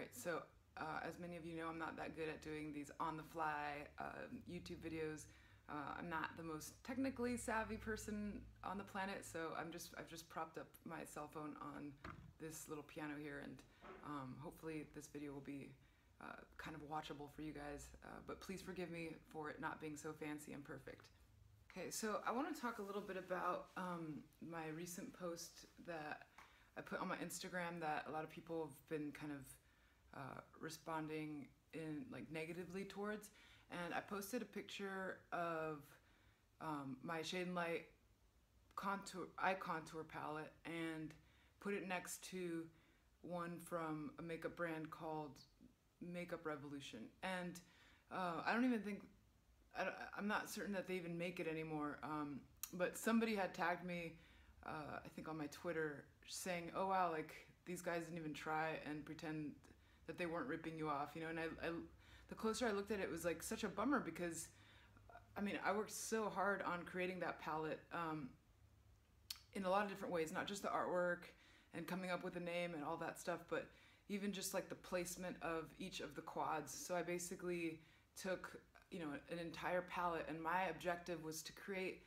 Alright, so as many of you know, I'm not that good at doing these on-the-fly YouTube videos. I'm not the most technically savvy person on the planet, so I've just propped up my cell phone on this little piano here, and hopefully this video will be kind of watchable for you guys, but please forgive me for it not being so fancy and perfect. Okay, so I want to talk a little bit about my recent post that I put on my Instagram that a lot of people have been kind of responding in negatively towards, and I posted a picture of my Shade and Light eye contour palette and put it next to one from a makeup brand called Makeup Revolution, and I don't even think I'm not certain that they even make it anymore, but somebody had tagged me I think on my Twitter saying, oh wow, like these guys didn't even try and pretend that they weren't ripping you off, you know. And I the closer I looked at it, it was like such a bummer, because I mean, I worked so hard on creating that palette in a lot of different ways, not just the artwork and coming up with a name and all that stuff, but even just like the placement of each of the quads. So I basically took, you know, an entire palette, and my objective was to create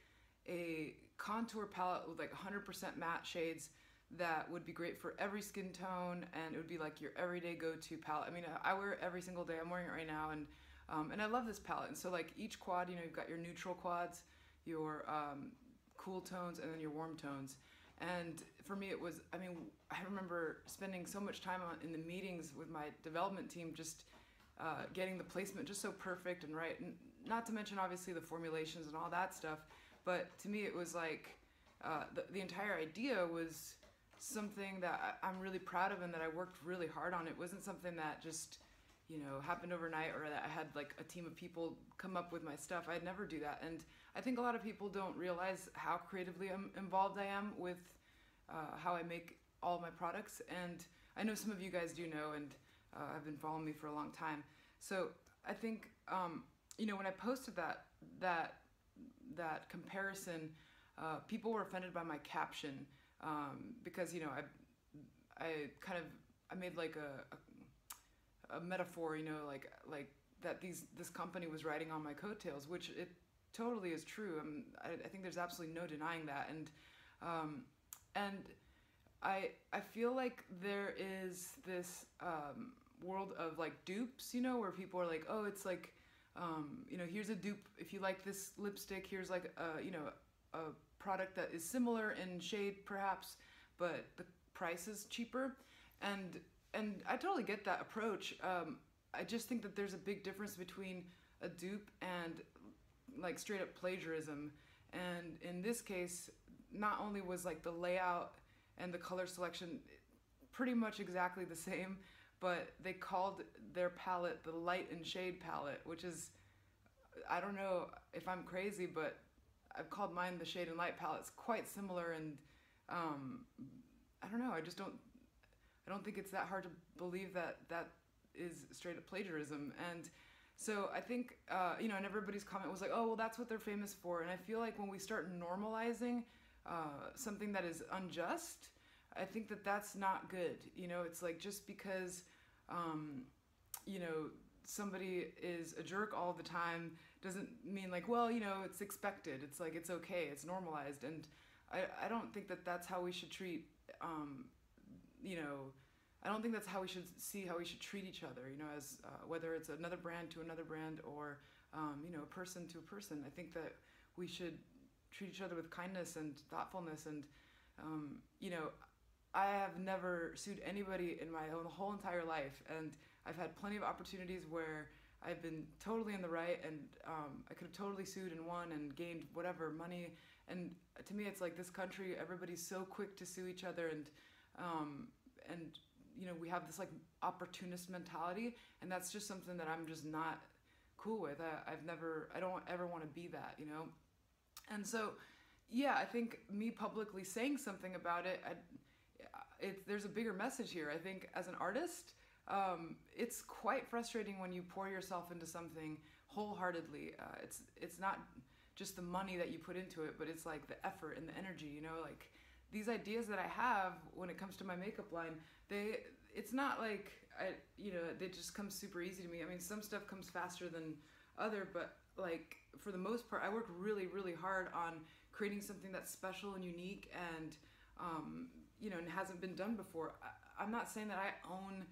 a contour palette with like 100% matte shades that would be great for every skin tone, and it would be like your everyday go-to palette. I mean, I wear it every single day. I'm wearing it right now, and I love this palette. And so like each quad, you know, you've got your neutral quads, your cool tones, and then your warm tones. And for me, it was, I mean, I remember spending so much time in the meetings with my development team, just getting the placement just so perfect and right. And not to mention, obviously, the formulations and all that stuff. But to me, it was like the entire idea was something that I'm really proud of and that I worked really hard on. It wasn't something that just, you know, happened overnight, or that I had like a team of people come up with my stuff. I'd never do that. And I think a lot of people don't realize how creatively involved I am with how I make all of my products. And I know some of you guys do know, and have been following me for a long time. So I think, you know, when I posted that comparison, people were offended by my caption, because, you know, I made like a metaphor, you know, like that this company was riding on my coattails, which it totally is true. I think there's absolutely no denying that, and I feel like there is this world of like dupes, you know, where people are like, oh, it's like, you know, here's a dupe. If you like this lipstick, here's like you know, a product that is similar in shade perhaps, but the price is cheaper. And I totally get that approach. I just think that there's a big difference between a dupe and like straight up plagiarism. And in this case, not only was like the layout and the color selection pretty much exactly the same, but they called their palette the light and shade palette, which is, I don't know if I'm crazy, but I've called mine the shade and light palette. It's quite similar, and I don't know, I don't think it's that hard to believe that that is straight up plagiarism. And so I think, you know, and everybody's comment was like, oh, well, that's what they're famous for. And I feel like when we start normalizing something that is unjust, I think that that's not good. You know, it's like, just because, you know, somebody is a jerk all the time doesn't mean like, well, you know, it's expected. It's like, it's okay, it's normalized. And I don't think that that's how we should treat, you know, I don't think that's how we should see how we should treat each other, you know, as whether it's another brand to another brand, or, you know, a person to a person. I think that we should treat each other with kindness and thoughtfulness. And, you know, I have never sued anybody in my whole entire life, and I've had plenty of opportunities where I've been totally in the right, and I could have totally sued and won and gained whatever money. And to me, it's like, this country, everybody's so quick to sue each other, and you know, we have this like opportunist mentality, and that's just something that I'm just not cool with. I don't ever want to be that, you know. And so, yeah, I think me publicly saying something about it, there's a bigger message here. I think as an artist, it's quite frustrating when you pour yourself into something wholeheartedly. It's not just the money that you put into it, but it's like the effort and the energy, you know, like these ideas that I have when it comes to my makeup line, it's not like it just comes super easy to me. I mean, some stuff comes faster than other, but like for the most part, I work really, really hard on creating something that's special and unique and and hasn't been done before. I'm not saying that I own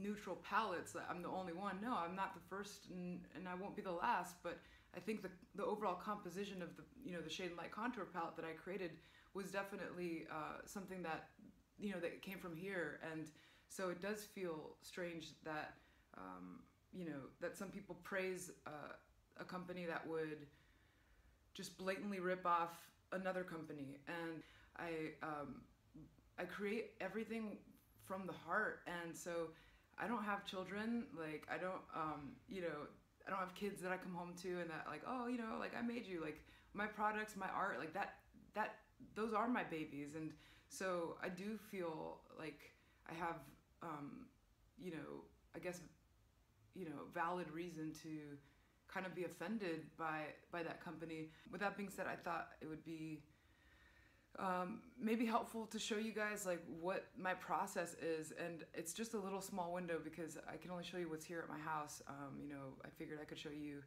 neutral palettes. I'm the only one. No, I'm not the first, and I won't be the last. But I think the overall composition of the Shade and Light Contour palette that I created was definitely something that that came from here. And so it does feel strange that that some people praise a company that would just blatantly rip off another company. And I create everything from the heart, and so I don't have children. Like I don't I don't have kids that I come home to and that like, oh, like I made you. Like my products, my art, like that those are my babies. And so I do feel like I have I guess valid reason to kind of be offended by that company. With that being said, I thought it would be maybe helpful to show you guys like what my process is, and it's just a little small window because I can only show you what's here at my house. I figured I could show you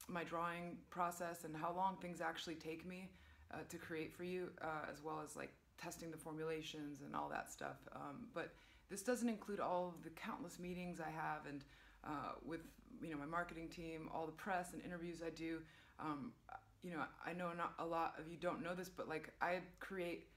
my drawing process and how long things actually take me to create for you, as well as like testing the formulations and all that stuff. But this doesn't include all of the countless meetings I have and with my marketing team, all the press and interviews I do. I know not a lot of you don't know this, but like I create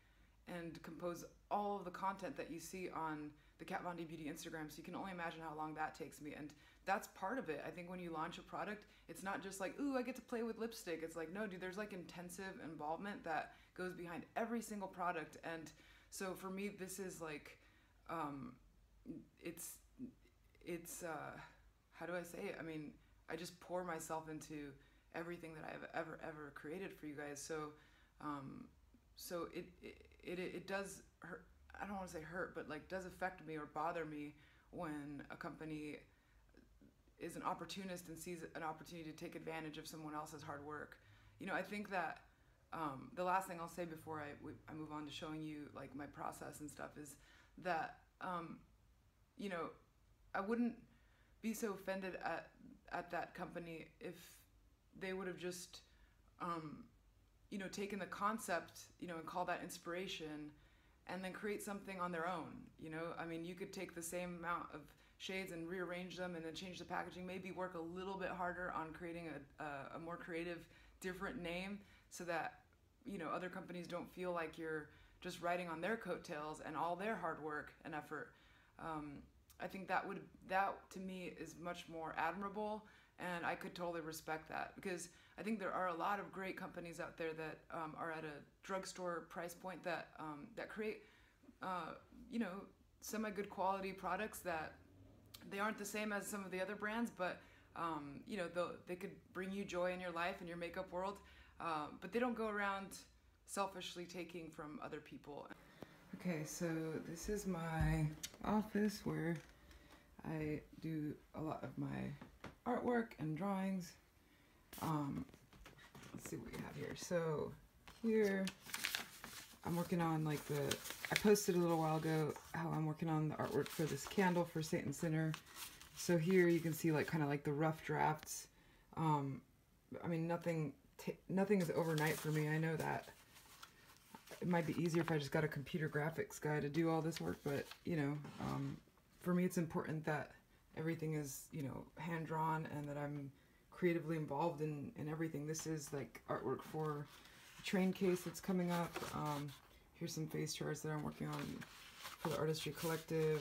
and compose all of the content that you see on the Kat Von D Beauty Instagram, so you can only imagine how long that takes me. And that's part of it. I think when you launch a product, it's not just like, ooh, I get to play with lipstick. It's like, no, dude, there's like intensive involvement that goes behind every single product. And so for me, this is like, it's how do I say it? I mean, I just pour myself into everything that I've ever created for you guys. So it does hurt. I don't want to say hurt, but like does affect me or bother me when a company is an opportunist and sees an opportunity to take advantage of someone else's hard work. I think that the last thing I'll say before I move on to showing you like my process and stuff is that I wouldn't be so offended at that company if they would have just taken the concept and call that inspiration and then create something on their own. I mean, you could take the same amount of shades and rearrange them and then change the packaging, maybe work a little bit harder on creating a more creative, different name so that other companies don't feel like you're just riding on their coattails and all their hard work and effort. I think that to me is much more admirable, and I could totally respect that, because I think there are a lot of great companies out there that are at a drugstore price point that create semi-good quality products that they aren't the same as some of the other brands, but they could bring you joy in your life and your makeup world, but they don't go around selfishly taking from other people. Okay, so this is my office where I do a lot of my artwork and drawings. Let's see what we have here. So here I'm working on like I posted a little while ago how I'm working on the artwork for this candle for Saint and Sinner. So here you can see like kind of like the rough drafts. I mean, nothing is overnight for me. I know that. It might be easier if I just got a computer graphics guy to do all this work, but for me it's important that everything is hand drawn and that I'm creatively involved in everything. This is like artwork for a train case that's coming up. Here's some face charts that I'm working on for the Artistry Collective.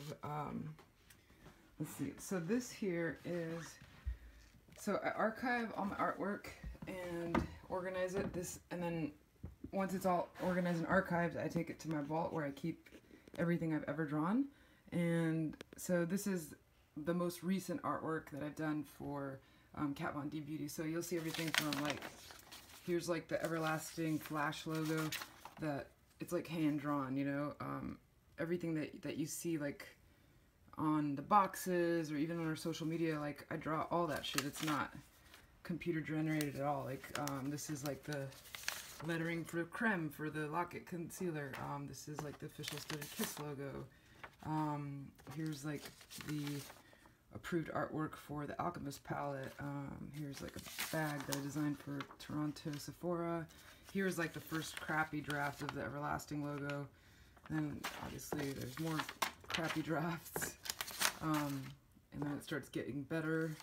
Let's see. So this here is, so I archive all my artwork and organize it. And then once it's all organized and archived, I take it to my vault where I keep everything I've ever drawn. And so this is the most recent artwork that I've done for Kat Von D Beauty. So you'll see everything from like, here's like the everlasting Flash logo that it's like hand drawn, everything that you see like on the boxes or even on our social media, like I draw all that shit. It's not computer generated at all. Like this is like the lettering for Creme for the Lock-It concealer. This is like the official Studded Kiss logo. Here's like the approved artwork for the Alchemist palette. Here's like a bag that I designed for Toronto Sephora. Here's like the first crappy draft of the Everlasting logo. And obviously there's more crappy drafts. And then it starts getting better.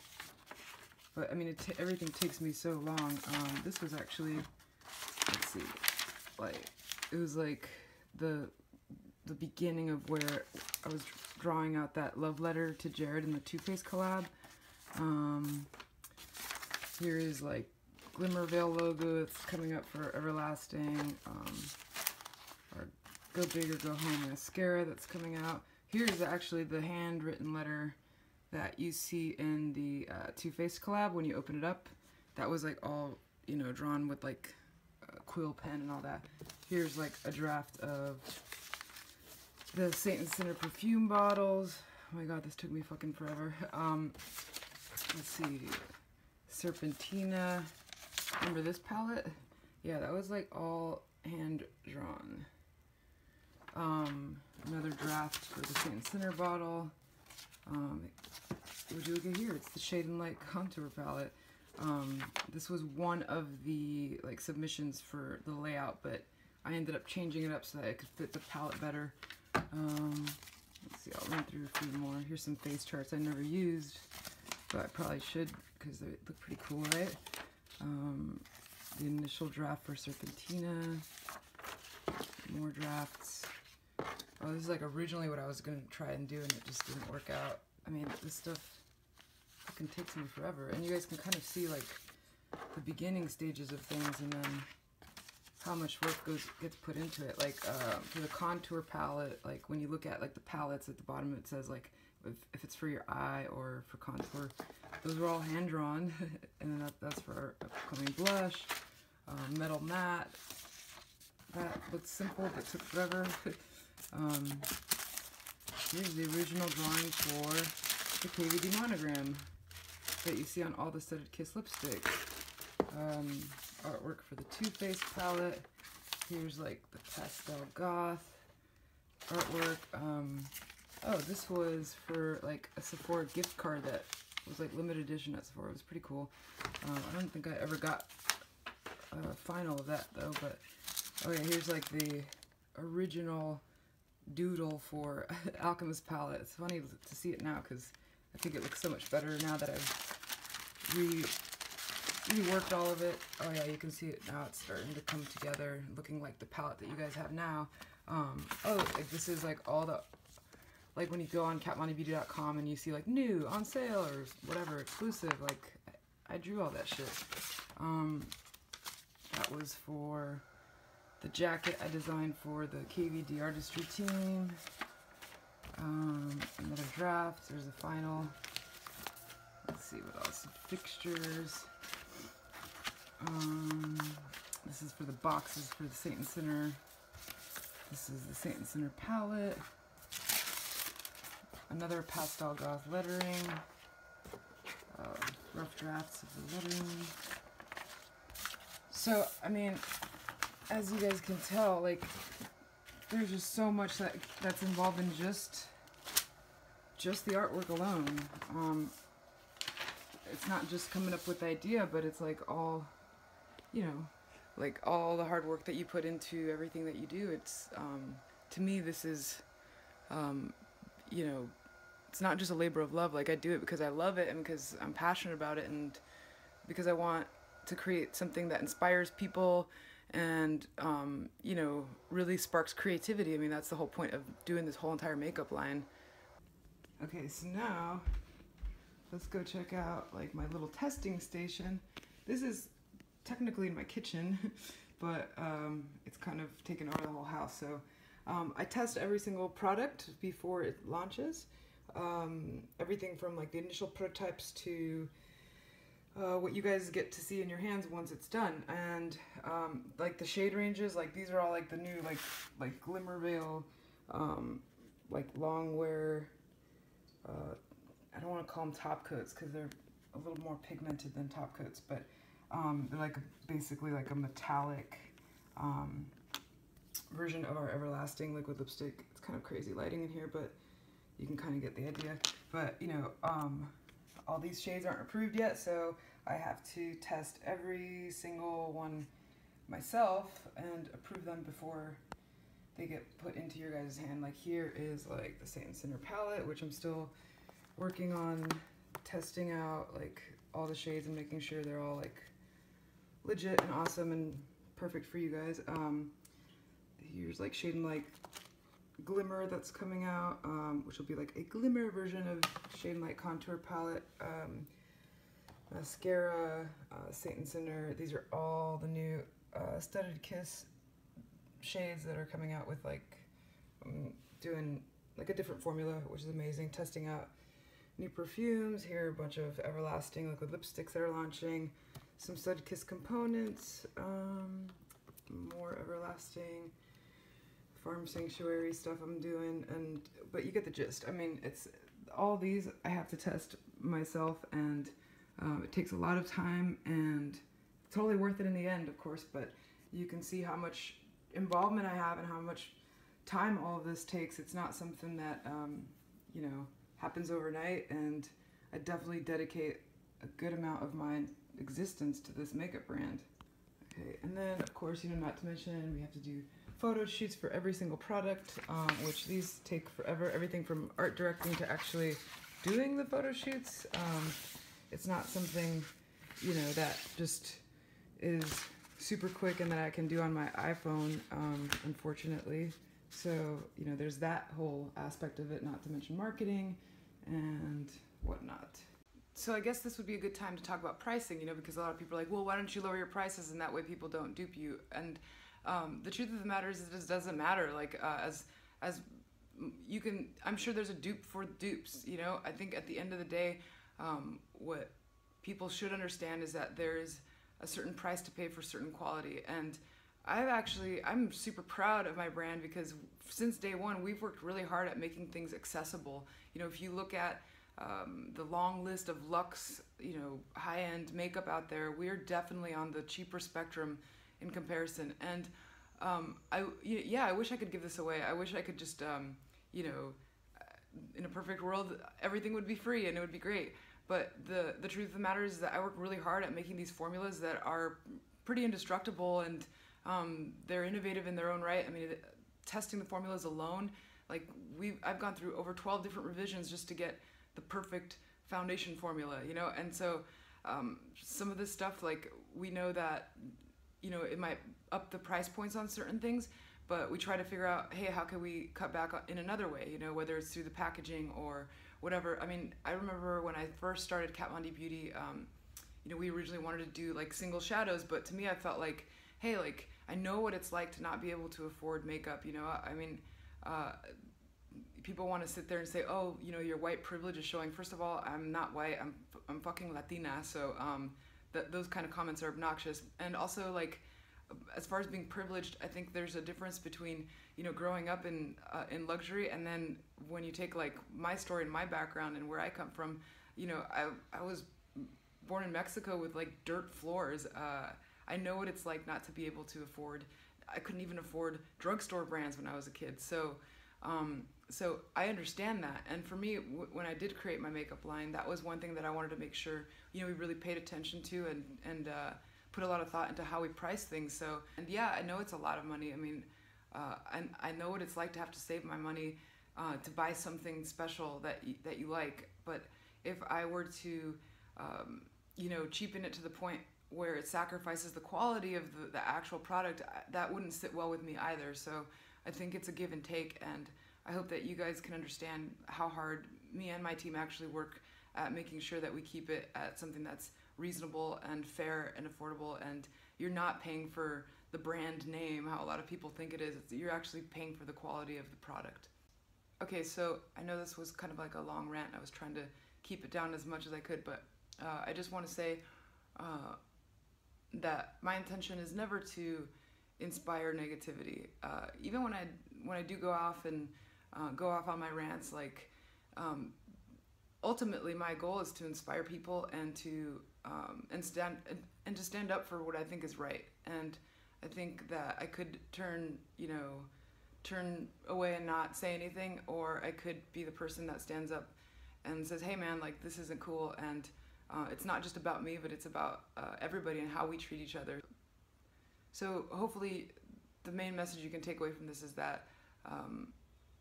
But I mean, everything takes me so long. This was actually, let's see, like, it was like the beginning of where I was drawing out that love letter to Jared in the Too Faced collab. Here is like Glimmer Veil logo that's coming up for Everlasting. Our Go Big or Go Home mascara that's coming out. Here's actually the handwritten letter that you see in the Too Faced collab when you open it up. That was like all, you know, drawn with like a quill pen and all that. Here's like a draft of the Saint Sinner perfume bottles. Oh my god, this took me fucking forever. Let's see. Serpentina. Remember this palette? Yeah, that was like all hand drawn. Another draft for the Saint Sinner bottle. Would you look at here? It's the Shade and Light contour palette. This was one of the like submissions for the layout, but I ended up changing it up so that it could fit the palette better. Let's see, I'll run through a few more. Here's some face charts I never used, but I probably should because they look pretty cool, right? The initial draft for Serpentina. More drafts. Oh, this is like originally what I was going to try and do, and it just didn't work out. I mean, this stuff fucking takes me forever. And you guys can kind of see like the beginning stages of things and then how much work gets put into it. Like for the contour palette, like when you look at like the palettes at the bottom, it says like if it's for your eye or for contour. Those were all hand drawn. And then that's for our upcoming blush. Metal matte. That looks simple but took forever. Here's the original drawing for the KVD monogram that you see on all the Studded Kiss lipstick. Artwork for the Too Faced palette. Here's like the Pastel Goth artwork. Oh, this was for like a Sephora gift card that was like limited edition at Sephora. It was pretty cool. I don't think I ever got a final of that though, but oh yeah, here's like the original doodle for Alchemist palette. It's funny to see it now because I think it looks so much better now that I've reworked all of it. Oh yeah, you can see it now. It's starting to come together, looking like the palette that you guys have now. Oh, like this is like all the, like when you go on catmoneybeauty.com and you see like new, on sale, or whatever, exclusive, like I drew all that shit. That was for the jacket I designed for the KVD artistry team. Another draft. There's a final. Let's see what else. Fixtures. This is for the boxes for the Saint and Sinner. This is the Saint and Sinner palette. Another Pastel Goth lettering. Rough drafts of the lettering. So, I mean, as you guys can tell, like, there's just so much that's involved in just the artwork alone. It's not just coming up with the idea, but it's like all, you know, like all the hard work that you put into everything that you do. It's, to me, this is, you know, it's not just a labor of love. Like, I do it because I love it and because I'm passionate about it and because I want to create something that inspires people and, you know, really sparks creativity. I mean, that's the whole point of doing this whole entire makeup line. Okay, so now let's go check out like my little testing station. This is technically in my kitchen, but it's kind of taken over the whole house. So I test every single product before it launches. Everything from like the initial prototypes to what you guys get to see in your hands once it's done. And like the shade ranges, like these are all like the new like Glimmer Veil, like long wear, I don't want to call them top coats because they're a little more pigmented than top coats, but they're like basically like a metallic version of our Everlasting liquid lipstick. It's kind of crazy lighting in here, but you can kind of get the idea. But, you know, all these shades aren't approved yet, so I have to test every single one myself and approve them before they get put into your guys' hand. Like here is like the Saint Center palette, which I'm still working on testing out, like all the shades and making sure they're all like legit and awesome and perfect for you guys. Here's like Shade and Light Glimmer that's coming out, which will be like a glimmer version of Shade and Light Contour Palette. Mascara, Saint Center. These are all the new Studded Kiss shades that are coming out with like, doing like a different formula, which is amazing. Testing out new perfumes. Here are a bunch of Everlasting liquid lipsticks that are launching. Some Studded Kiss components. More Everlasting. Farm Sanctuary stuff I'm doing, but you get the gist. I mean, it's all these I have to test myself, and it takes a lot of time, and totally worth it in the end, of course, but you can see how much involvement I have and how much time all of this takes. It's not something that, you know, happens overnight, and I definitely dedicate a good amount of my existence to this makeup brand. Okay, and then, of course, you know, not to mention, we have to do photo shoots for every single product, which these take forever. Everything from art directing to actually doing the photo shoots. It's not something, you know, that just is super quick and that I can do on my iPhone, unfortunately. So, you know, there's that whole aspect of it, not to mention marketing and whatnot. So I guess this would be a good time to talk about pricing, you know, because a lot of people are like, well, why don't you lower your prices, and that way people don't dupe you? And the truth of the matter is it just doesn't matter. Like, as you can, I'm sure there's a dupe for dupes, you know. I think at the end of the day, what people should understand is that there is a certain price to pay for certain quality. And I'm super proud of my brand, because since day one, we've worked really hard at making things accessible. You know, if you look at the long list of luxe, you know, high-end makeup out there, we're definitely on the cheaper spectrum in comparison. And I wish I could give this away. I wish I could just, you know, in a perfect world, everything would be free and it would be great. But the truth of the matter is that I work really hard at making these formulas that are pretty indestructible, and they're innovative in their own right. I mean, testing the formulas alone, like I've gone through over 12 different revisions just to get the perfect foundation formula, you know. And so some of this stuff, like, we know that, you know, it might up the price points on certain things, but we try to figure out, hey, how can we cut back in another way, you know, whether it's through the packaging or whatever. I mean, I remember when I first started Kat Von D Beauty, you know, we originally wanted to do like single shadows, but to me I felt like, hey, like, I know what it's like to not be able to afford makeup, you know. I mean, people want to sit there and say, oh, you know, your white privilege is showing. First of all, I'm not white, I'm fucking Latina, so those kind of comments are obnoxious. And also, like, as far as being privileged, I think there's a difference between, you know, growing up in luxury, and then when you take like my story and my background and where I come from, you know, I was born in Mexico with like dirt floors. I know what it's like not to be able to afford. I couldn't even afford drugstore brands when I was a kid. So I understand that. And for me, when I did create my makeup line, that was one thing that I wanted to make sure, you know, we really paid attention to and put a lot of thought into how we price things. So, and yeah, I know it's a lot of money. I mean, I know what it's like to have to save my money to buy something special that you like. But if I were to, you know, cheapen it to the point where it sacrifices the quality of the actual product, that wouldn't sit well with me either. So I think it's a give and take, and I hope that you guys can understand how hard me and my team actually work at making sure that we keep it at something that's reasonable and fair and affordable, and you're not paying for the brand name, how a lot of people think it is. You're actually paying for the quality of the product. Okay, so I know this was kind of like a long rant. I was trying to keep it down as much as I could, but I just want to say that my intention is never to inspire negativity. Even when I do go off and go off on my rants, like, ultimately my goal is to inspire people and to stand up for what I think is right. And I think that I could turn, you know, turn away and not say anything, or I could be the person that stands up and says, hey man, like this isn't cool, and it's not just about me, but it's about everybody and how we treat each other. So hopefully the main message you can take away from this is that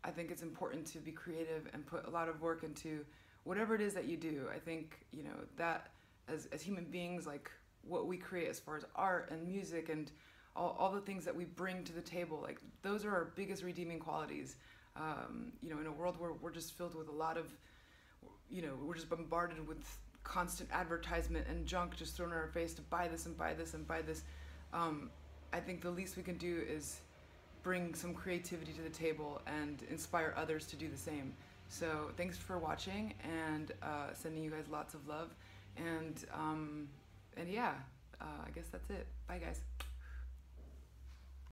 I think it's important to be creative and put a lot of work into whatever it is that you do. I think, you know, that as human beings, like what we create as far as art and music and all the things that we bring to the table, like those are our biggest redeeming qualities. You know, in a world where we're just filled with a lot of, you know, we're just bombarded with constant advertisement and junk just thrown in our face to buy this and buy this and buy this. I think the least we can do is bring some creativity to the table and inspire others to do the same. So thanks for watching, and sending you guys lots of love. And yeah, I guess that's it. Bye guys.